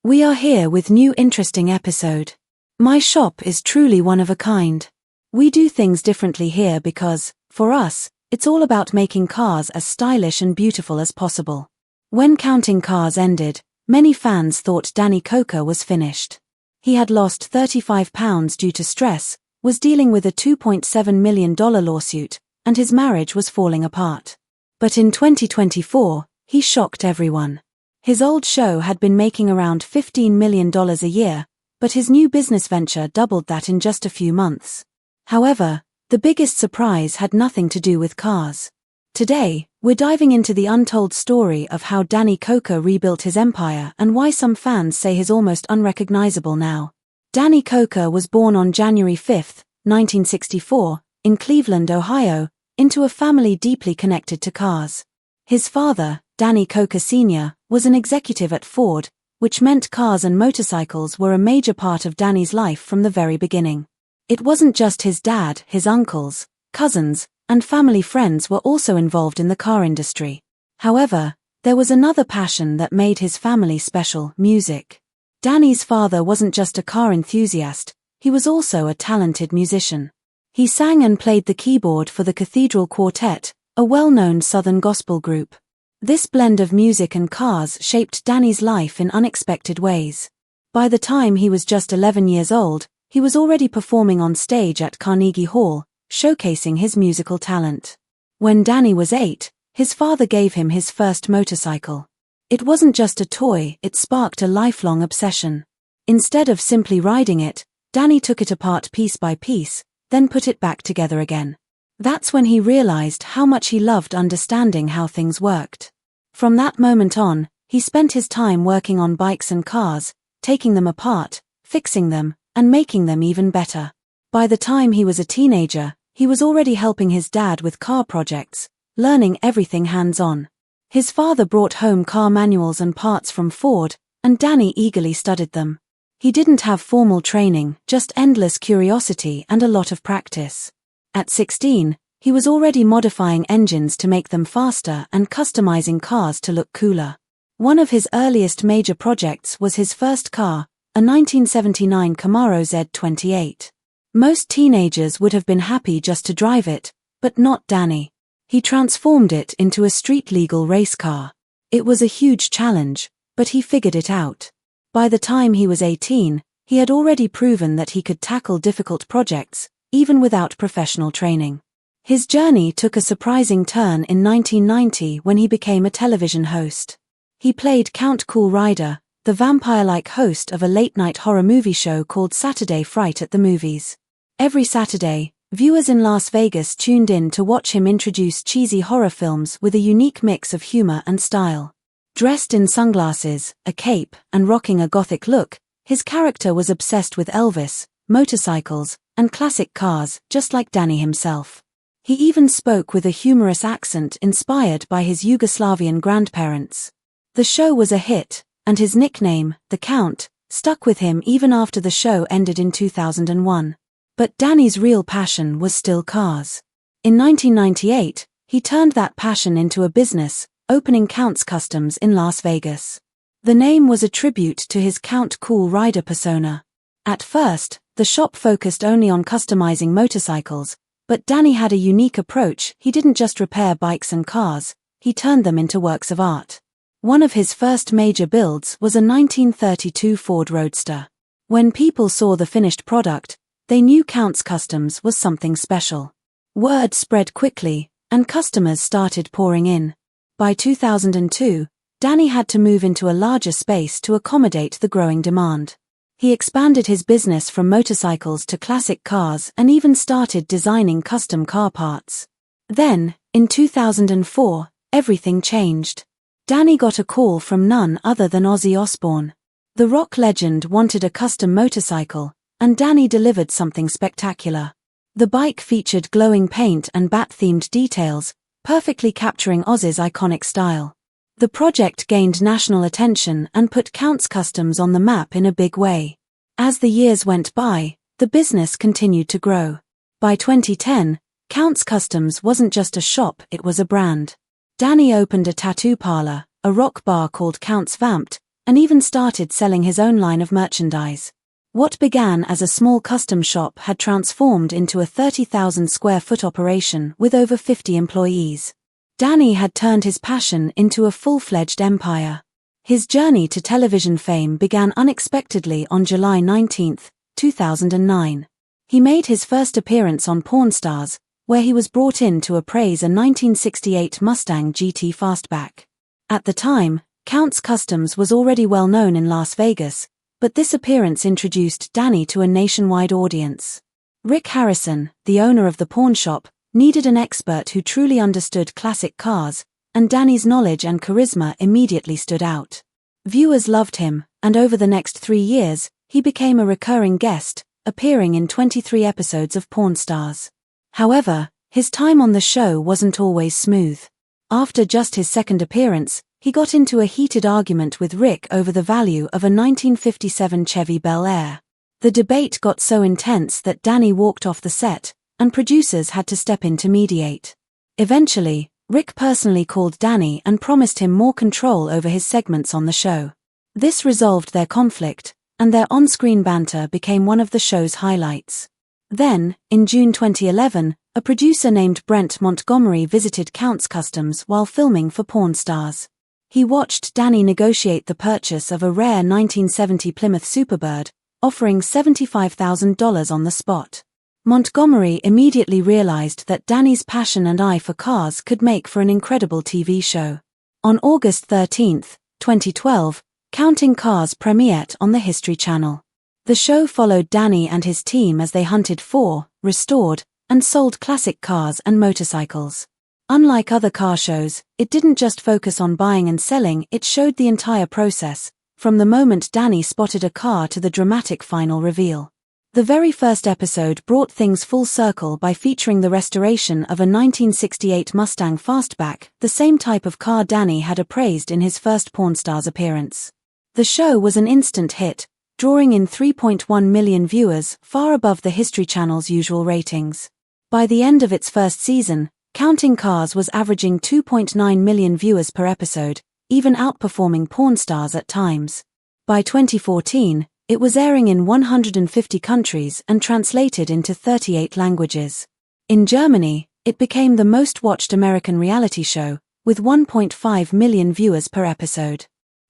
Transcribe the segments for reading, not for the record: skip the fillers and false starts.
We are here with new interesting episode. My shop is truly one of a kind. We do things differently here because, for us, it's all about making cars as stylish and beautiful as possible. When Counting Cars ended, many fans thought Danny Koker was finished. He had lost 35 pounds due to stress, was dealing with a $2.7 million lawsuit, and his marriage was falling apart. But in 2024, he shocked everyone. His old show had been making around $15 million a year, but his new business venture doubled that in just a few months. However, the biggest surprise had nothing to do with cars. Today, we're diving into the untold story of how Danny Koker rebuilt his empire and why some fans say he's almost unrecognizable now. Danny Koker was born on January 5, 1964, in Cleveland, Ohio, into a family deeply connected to cars. His father, Danny Koker Sr., was an executive at Ford, which meant cars and motorcycles were a major part of Danny's life from the very beginning. It wasn't just his dad, his uncles, cousins, and family friends were also involved in the car industry. However, there was another passion that made his family special: music. Danny's father wasn't just a car enthusiast, he was also a talented musician. He sang and played the keyboard for the Cathedral Quartet, a well-known Southern gospel group. This blend of music and cars shaped Danny's life in unexpected ways. By the time he was just 11 years old, he was already performing on stage at Carnegie Hall, showcasing his musical talent. When Danny was 8, his father gave him his first motorcycle. It wasn't just a toy, it sparked a lifelong obsession. Instead of simply riding it, Danny took it apart piece by piece, then put it back together again. That's when he realized how much he loved understanding how things worked. From that moment on, he spent his time working on bikes and cars, taking them apart, fixing them, and making them even better. By the time he was a teenager, he was already helping his dad with car projects, learning everything hands-on. His father brought home car manuals and parts from Ford, and Danny eagerly studied them. He didn't have formal training, just endless curiosity and a lot of practice. At 16, he was already modifying engines to make them faster and customizing cars to look cooler. One of his earliest major projects was his first car, a 1979 Camaro Z28. Most teenagers would have been happy just to drive it, but not Danny. He transformed it into a street-legal race car. It was a huge challenge, but he figured it out. By the time he was 18, he had already proven that he could tackle difficult projects, even without professional training. His journey took a surprising turn in 1990 when he became a television host. He played Count Cool Rider, the vampire-like host of a late-night horror movie show called Saturday Fright at the Movies. Every Saturday, viewers in Las Vegas tuned in to watch him introduce cheesy horror films with a unique mix of humor and style. Dressed in sunglasses, a cape, and rocking a gothic look, his character was obsessed with Elvis, motorcycles, and classic cars, just like Danny himself. He even spoke with a humorous accent inspired by his Yugoslavian grandparents. The show was a hit, and his nickname, the Count, stuck with him even after the show ended in 2001. But Danny's real passion was still cars. In 1998, he turned that passion into a business, opening Count's Customs in Las Vegas. The name was a tribute to his Count Cool Rider persona. At first, the shop focused only on customizing motorcycles, but Danny had a unique approach. He didn't just repair bikes and cars, he turned them into works of art. One of his first major builds was a 1932 Ford Roadster. When people saw the finished product, they knew Count's Customs was something special. Word spread quickly, and customers started pouring in. By 2002, Danny had to move into a larger space to accommodate the growing demand. He expanded his business from motorcycles to classic cars and even started designing custom car parts. Then, in 2004, everything changed. Danny got a call from none other than Ozzy Osbourne. The rock legend wanted a custom motorcycle, and Danny delivered something spectacular. The bike featured glowing paint and bat-themed details, perfectly capturing Ozzy's iconic style. The project gained national attention and put Count's Customs on the map in a big way. As the years went by, the business continued to grow. By 2010, Count's Customs wasn't just a shop, it was a brand. Danny opened a tattoo parlor, a rock bar called Count's Vamped, and even started selling his own line of merchandise. What began as a small custom shop had transformed into a 30,000 square foot operation with over 50 employees. Danny had turned his passion into a full-fledged empire. His journey to television fame began unexpectedly on July 19, 2009. He made his first appearance on Pawn Stars, where he was brought in to appraise a 1968 Mustang GT Fastback. At the time, Count's Customs was already well known in Las Vegas, but this appearance introduced Danny to a nationwide audience. Rick Harrison, the owner of the pawn shop, needed an expert who truly understood classic cars, and Danny's knowledge and charisma immediately stood out. Viewers loved him, and over the next 3 years, he became a recurring guest, appearing in 23 episodes of Pawn Stars. However, his time on the show wasn't always smooth. After just his second appearance, he got into a heated argument with Rick over the value of a 1957 Chevy Bel Air. The debate got so intense that Danny walked off the set, and producers had to step in to mediate. Eventually, Rick personally called Danny and promised him more control over his segments on the show. This resolved their conflict, and their on-screen banter became one of the show's highlights. Then, in June 2011, a producer named Brent Montgomery visited Count's Customs while filming for Pawn Stars. He watched Danny negotiate the purchase of a rare 1970 Plymouth Superbird, offering $75,000 on the spot. Montgomery immediately realized that Danny's passion and eye for cars could make for an incredible TV show. On August 13, 2012, Counting Cars premiered on the History Channel. The show followed Danny and his team as they hunted for, restored, and sold classic cars and motorcycles. Unlike other car shows, it didn't just focus on buying and selling, it showed the entire process, from the moment Danny spotted a car to the dramatic final reveal. The very first episode brought things full circle by featuring the restoration of a 1968 Mustang Fastback, the same type of car Danny had appraised in his first Pawn Stars appearance. The show was an instant hit, drawing in 3.1 million viewers, far above the History Channel's usual ratings. By the end of its first season, Counting Cars was averaging 2.9 million viewers per episode, even outperforming Pawn Stars at times. By 2014, it was airing in 150 countries and translated into 38 languages. In Germany, it became the most watched American reality show, with 1.5 million viewers per episode.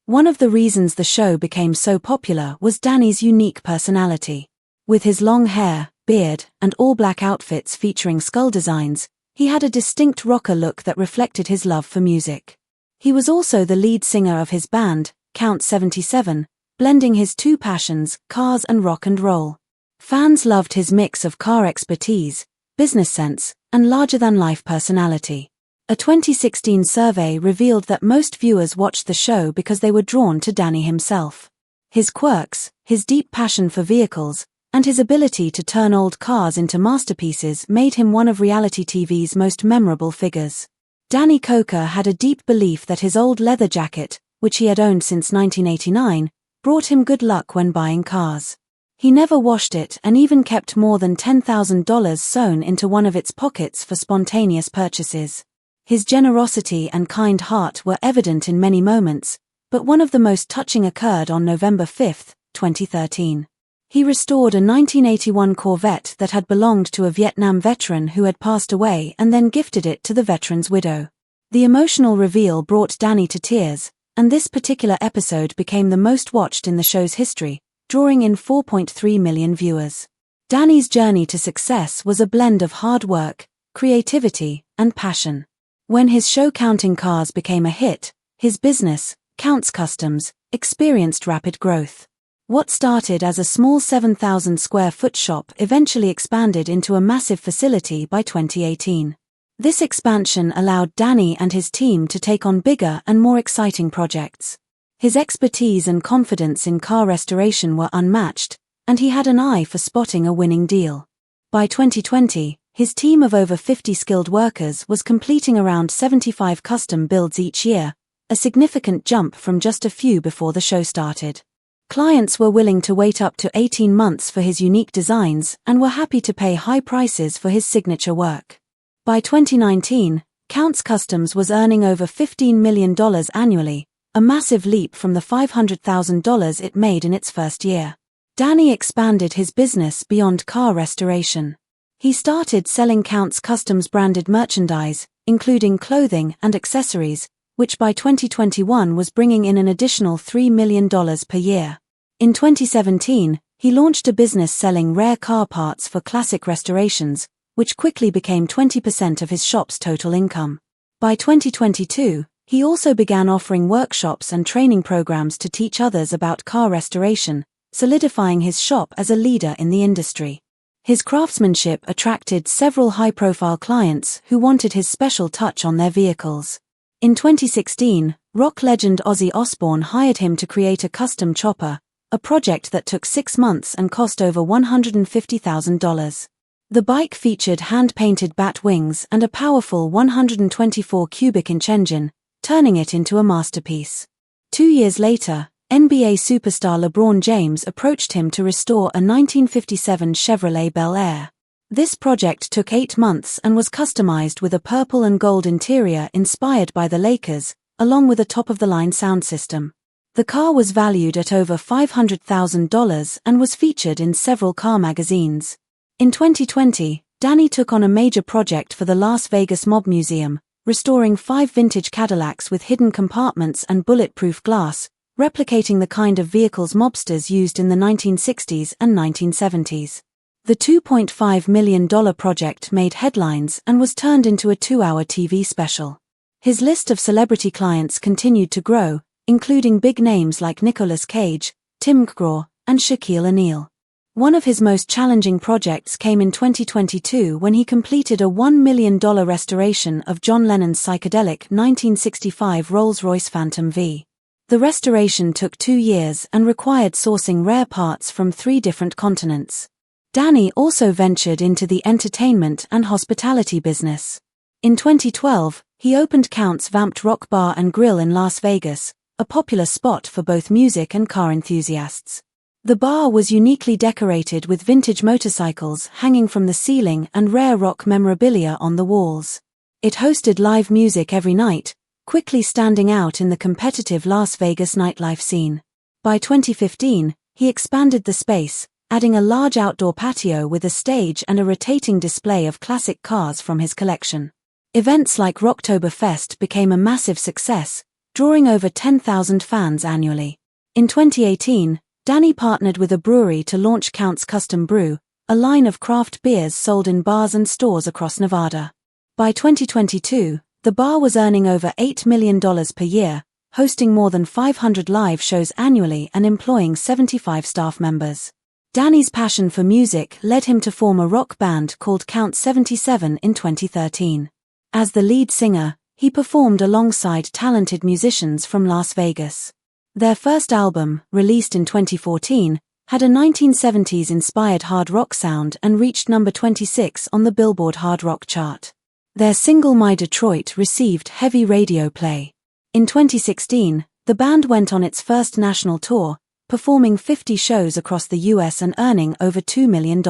One of the reasons the show became so popular was Danny's unique personality. With his long hair, beard, and all-black outfits featuring skull designs, he had a distinct rocker look that reflected his love for music. He was also the lead singer of his band, Count 77, blending his two passions, cars and rock and roll. Fans loved his mix of car expertise, business sense, and larger-than-life personality. A 2016 survey revealed that most viewers watched the show because they were drawn to Danny himself. His quirks, his deep passion for vehicles, and his ability to turn old cars into masterpieces made him one of reality TV's most memorable figures. Danny Koker had a deep belief that his old leather jacket, which he had owned since 1989, brought him good luck when buying cars. He never washed it and even kept more than $10,000 sewn into one of its pockets for spontaneous purchases. His generosity and kind heart were evident in many moments, but one of the most touching occurred on November 5, 2013. He restored a 1981 Corvette that had belonged to a Vietnam veteran who had passed away and then gifted it to the veteran's widow. The emotional reveal brought Danny to tears, and this particular episode became the most watched in the show's history, drawing in 4.3 million viewers. Danny's journey to success was a blend of hard work, creativity, and passion. When his show Counting Cars became a hit, his business, Count's Customs, experienced rapid growth. What started as a small 7,000 square foot shop eventually expanded into a massive facility by 2018. This expansion allowed Danny and his team to take on bigger and more exciting projects. His expertise and confidence in car restoration were unmatched, and he had an eye for spotting a winning deal. By 2020, his team of over 50 skilled workers was completing around 75 custom builds each year, a significant jump from just a few before the show started. Clients were willing to wait up to 18 months for his unique designs and were happy to pay high prices for his signature work. By 2019, Count's Customs was earning over $15 million annually, a massive leap from the $500,000 it made in its first year. Danny expanded his business beyond car restoration. He started selling Count's Customs branded merchandise, including clothing and accessories, which by 2021 was bringing in an additional $3 million per year. In 2017, he launched a business selling rare car parts for classic restorations, which quickly became 20% of his shop's total income. By 2022, he also began offering workshops and training programs to teach others about car restoration, solidifying his shop as a leader in the industry. His craftsmanship attracted several high-profile clients who wanted his special touch on their vehicles. In 2016, rock legend Ozzy Osbourne hired him to create a custom chopper, a project that took 6 months and cost over $150,000. The bike featured hand-painted bat wings and a powerful 124 cubic inch engine, turning it into a masterpiece. 2 years later, NBA superstar LeBron James approached him to restore a 1957 Chevrolet Bel Air. This project took 8 months and was customized with a purple and gold interior inspired by the Lakers, along with a top-of-the-line sound system. The car was valued at over $500,000 and was featured in several car magazines. In 2020, Danny took on a major project for the Las Vegas Mob Museum, restoring 5 vintage Cadillacs with hidden compartments and bulletproof glass, replicating the kind of vehicles mobsters used in the 1960s and 1970s. The $2.5 million project made headlines and was turned into a 2-hour TV special. His list of celebrity clients continued to grow, including big names like Nicolas Cage, Tim McGraw, and Shaquille O'Neal. One of his most challenging projects came in 2022 when he completed a $1 million restoration of John Lennon's psychedelic 1965 Rolls-Royce Phantom V. The restoration took 2 years and required sourcing rare parts from 3 different continents. Danny also ventured into the entertainment and hospitality business. In 2012, he opened Count's Vamped Rock Bar and Grill in Las Vegas, a popular spot for both music and car enthusiasts. The bar was uniquely decorated with vintage motorcycles hanging from the ceiling and rare rock memorabilia on the walls. It hosted live music every night, quickly standing out in the competitive Las Vegas nightlife scene. By 2015, he expanded the space, adding a large outdoor patio with a stage and a rotating display of classic cars from his collection. Events like Rocktoberfest became a massive success, drawing over 10,000 fans annually. In 2018, Danny partnered with a brewery to launch Count's Custom Brew, a line of craft beers sold in bars and stores across Nevada. By 2022, the bar was earning over $8 million per year, hosting more than 500 live shows annually and employing 75 staff members. Danny's passion for music led him to form a rock band called Count 77 in 2013. As the lead singer, he performed alongside talented musicians from Las Vegas. Their first album, released in 2014, had a 1970s-inspired hard rock sound and reached number 26 on the Billboard Hard Rock chart. Their single My Detroit received heavy radio play. In 2016, the band went on its first national tour, performing 50 shows across the US and earning over $2 million.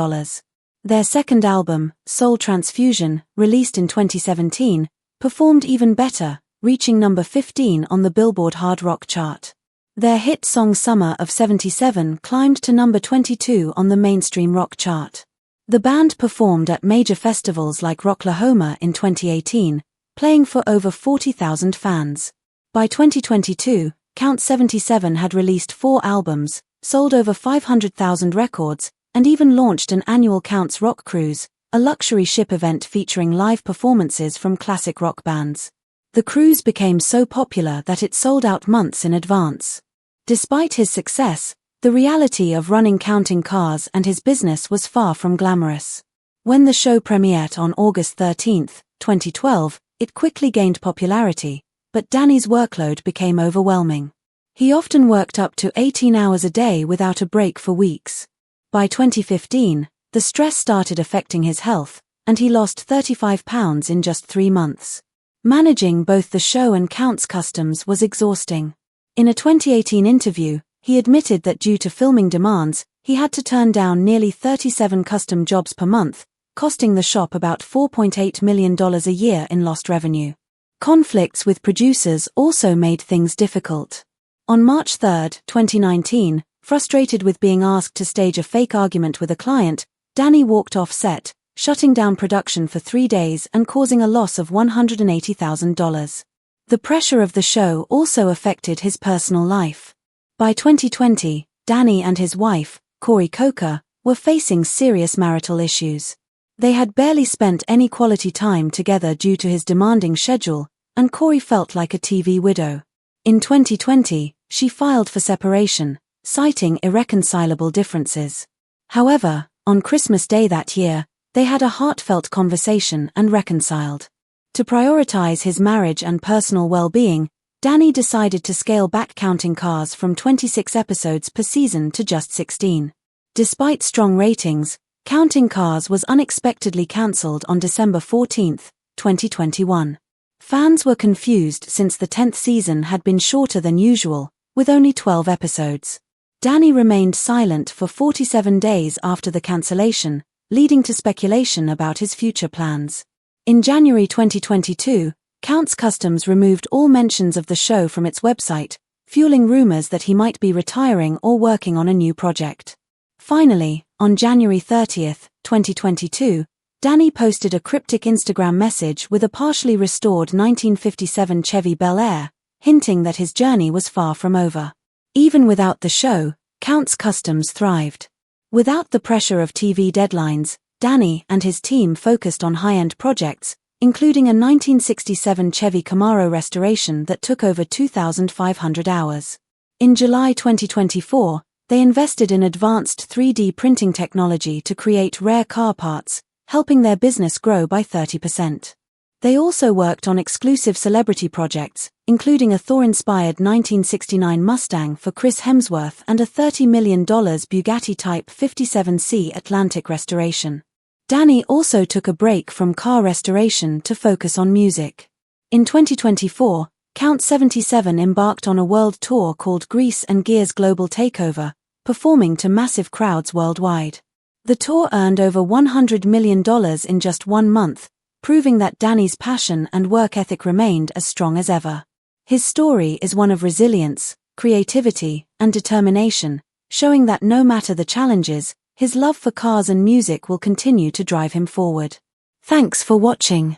Their second album, Soul Transfusion, released in 2017, performed even better, reaching number 15 on the Billboard Hard Rock chart. Their hit song Summer of '77 climbed to number 22 on the mainstream rock chart. The band performed at major festivals like Rocklahoma in 2018, playing for over 40,000 fans. By 2022, Count 77 had released 4 albums, sold over 500,000 records, and even launched an annual Count's Rock Cruise, a luxury ship event featuring live performances from classic rock bands. The cruise became so popular that it sold out months in advance. Despite his success, the reality of running counting cars and his business was far from glamorous. When the show premiered on August 13, 2012, it quickly gained popularity, but Danny's workload became overwhelming. He often worked up to 18 hours a day without a break for weeks. By 2015, the stress started affecting his health, and he lost 35 pounds in just 3 months. Managing both the show and Count's Customs was exhausting. In a 2018 interview, he admitted that due to filming demands, he had to turn down nearly 37 custom jobs per month, costing the shop about $4.8 million a year in lost revenue. Conflicts with producers also made things difficult. On March 3, 2019, frustrated with being asked to stage a fake argument with a client, Danny walked off set, shutting down production for 3 days and causing a loss of $180,000. The pressure of the show also affected his personal life. By 2020, Danny and his wife, Danny Koker, were facing serious marital issues. They had barely spent any quality time together due to his demanding schedule, and Danny felt like a TV widow. In 2020, she filed for separation, citing irreconcilable differences. However, on Christmas Day that year, they had a heartfelt conversation and reconciled. To prioritize his marriage and personal well-being, Danny decided to scale back Counting Cars from 26 episodes per season to just 16. Despite strong ratings, Counting Cars was unexpectedly cancelled on December 14, 2021. Fans were confused since the 10th season had been shorter than usual, with only 12 episodes. Danny remained silent for 47 days after the cancellation, leading to speculation about his future plans. In January 2022, Counts Customs removed all mentions of the show from its website, fueling rumors that he might be retiring or working on a new project. Finally, on January 30, 2022, Danny posted a cryptic Instagram message with a partially restored 1957 Chevy Bel Air, hinting that his journey was far from over. Even without the show, Counts Customs thrived. Without the pressure of TV deadlines, Danny and his team focused on high-end projects, including a 1967 Chevy Camaro restoration that took over 2,500 hours. In July 2024, they invested in advanced 3D printing technology to create rare car parts, helping their business grow by 30%. They also worked on exclusive celebrity projects, including a Thor-inspired 1969 Mustang for Chris Hemsworth and a $30 million Bugatti Type 57C Atlantic restoration. Danny also took a break from car restoration to focus on music. In 2024, Count 77 embarked on a world tour called Grease and Gears Global Takeover, performing to massive crowds worldwide. The tour earned over $100 million in just 1 month, proving that Danny's passion and work ethic remained as strong as ever. His story is one of resilience, creativity, and determination, showing that no matter the challenges, his love for cars and music will continue to drive him forward. Thanks for watching.